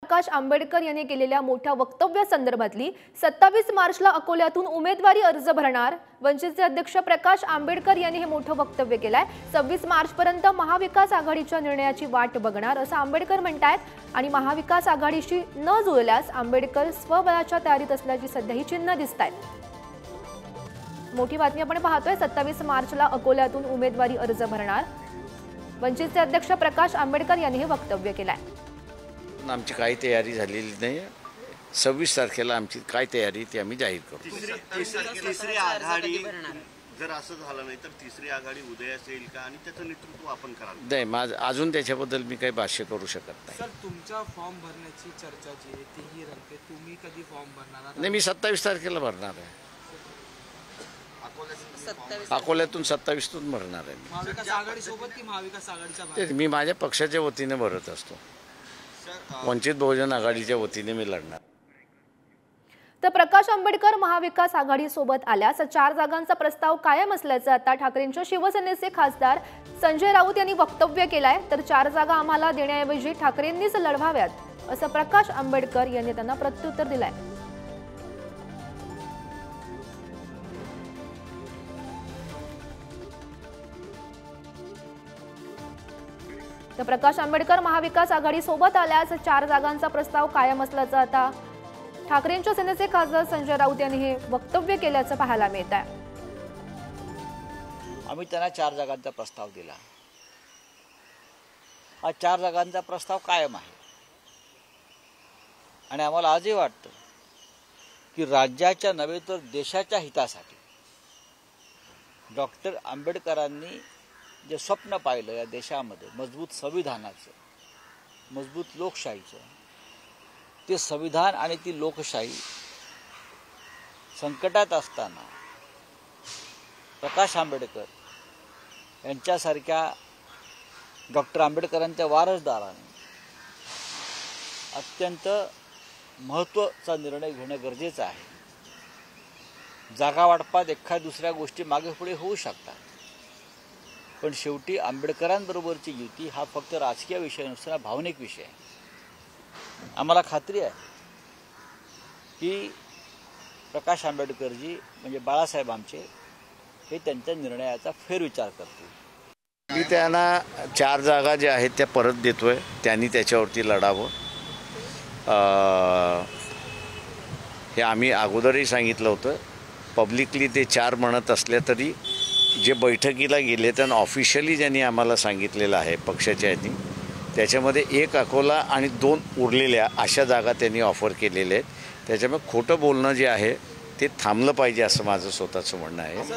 प्रकाश आंबेडकर यांनी केलेल्या मोठ्या वक्तव्यासंदर्भातली 27 मार्चला अकोल्यातून उमेदवारी अर्ज भरणार। वंचितचे अध्यक्ष प्रकाश आंबेडकर यांनी हे मोठं वक्तव्य केलंय। 26 मार्चपर्यंत महाविकास आघाडीच्या निर्णयाची वाट बघणार असं आंबेडकर म्हणतायत आणि महाविकास आघाडीशी न जुळल्यास आंबेडकर स्वबळाच्या तयारीत असल्याची सध्याही चिन्ह दिसतायत। मोठी बातमी आपण पाहतोय। 27 मार्चला अकोल्यातून उमेदवारी अर्ज भरणार। वंचितचे अध्यक्ष प्रकाश आंबेडकर यांनी हे वक्तव्य केलंय। आमची काही तयारी झालेली नाही। 26 तारखेला आमची काय तयारी ती आम्ही जाहीर करू। तिसरी आघाडी जर असं झालं नाही तर तिसरी आघाडी उदयास येईल का आणि त्याचं नेतृत्व आपण कराल? नाही, अजून त्याच्याबद्दल मी काही भाष्य करू शकत नाही। सर, तुमचा फॉर्म भरण्याची चर्चा जी आहे तीही रंगते, तुम्ही कधी फॉर्म भरणार? नाही, मी 27 तारखेला भरणार आहे। अकोल्यातून 27तून भरणार आहे। महाविकास आघाडीसोबत की महाविकास आघाडीच्या? मी माझ्या पक्षाच्या वतीने भरत असतो। वंचित बहुजन आघाडीच्या वतीने मी लढणार। तर प्रकाश आंबेडकर महाविकास आघाडी सोबत आल्यास 4 जागांचा प्रस्ताव कायम असल्याचं आता ठाकरेंच्या शिवसेनेचे खासदार संजय राऊत यांनी वक्तव्य केलंय। तर 4 जागा आम्हाला देण्याऐवजी ठाकरेंनीच लढवाव्यात असं प्रकाश आंबेडकर यांनी त्यांना प्रत्युत्तर दिलंय। तर प्रकाश आंबेडकर महाविकास आघाडी सोबत आल्यास 4 जागांचा प्रस्ताव कायम असल्याचं आता ठाकरेंच्या सेनेचे खासदार संजय राऊत यांनी हे वक्तव्य केल्याचं पाहायला मिळत आहे। आम्ही त्यांना 4 जागांचा प्रस्ताव दिला। हा 4 जागांचा प्रस्ताव कायम आहे आणि आम्हाला आजही वाटतं की राज्याच्या नव्हे तर देशाच्या हितासाठी डॉक्टर आंबेडकरांनी जे स्वप्न पाहिलं या देशामध्ये मजबूत संविधानाचं, मजबूत लोकशाहीचं, ते संविधान आणि ती लोकशाही संकटात असताना प्रकाश आंबेडकर यांच्यासारख्या डॉक्टर आंबेडकरांच्या वारसदारांनी अत्यंत महत्त्वाचा निर्णय घेणं गरजेचं आहे। जागा वाटपात एखाद्या दुसऱ्या गोष्टी मागे पुढे होऊ शकतात, पण शेवटी आंबेडकरांबरोबरची युती हा फक्त राजकीय विषय नसताना भावनिक विषय आहे। आम्हाला खात्री आहे की प्रकाश आंबेडकरजी म्हणजे बाळासाहेब आमचे हे त्यांच्या निर्णयाचा फेरविचार करतील। मी त्यांना 4 जागा ज्या आहेत त्या परत देतोय, त्यांनी त्याच्यावरती लढावं। हे आम्ही अगोदरही सांगितलं होतं। पब्लिकली ते 4 म्हणत असले तरी जे बैठकीला गेले त्यांना ऑफिशियली ज्यांनी आम्हाला सांगितलेलं आहे पक्षाच्या यांनी, त्याच्यामध्ये 1 अकोला आणि 2 उरलेल्या अशा जागा त्यांनी ऑफर केलेल्या आहेत। त्याच्यामुळे खोटं बोलणं जे आहे ते थांबलं पाहिजे असं माझं स्वतःचं म्हणणं आहे।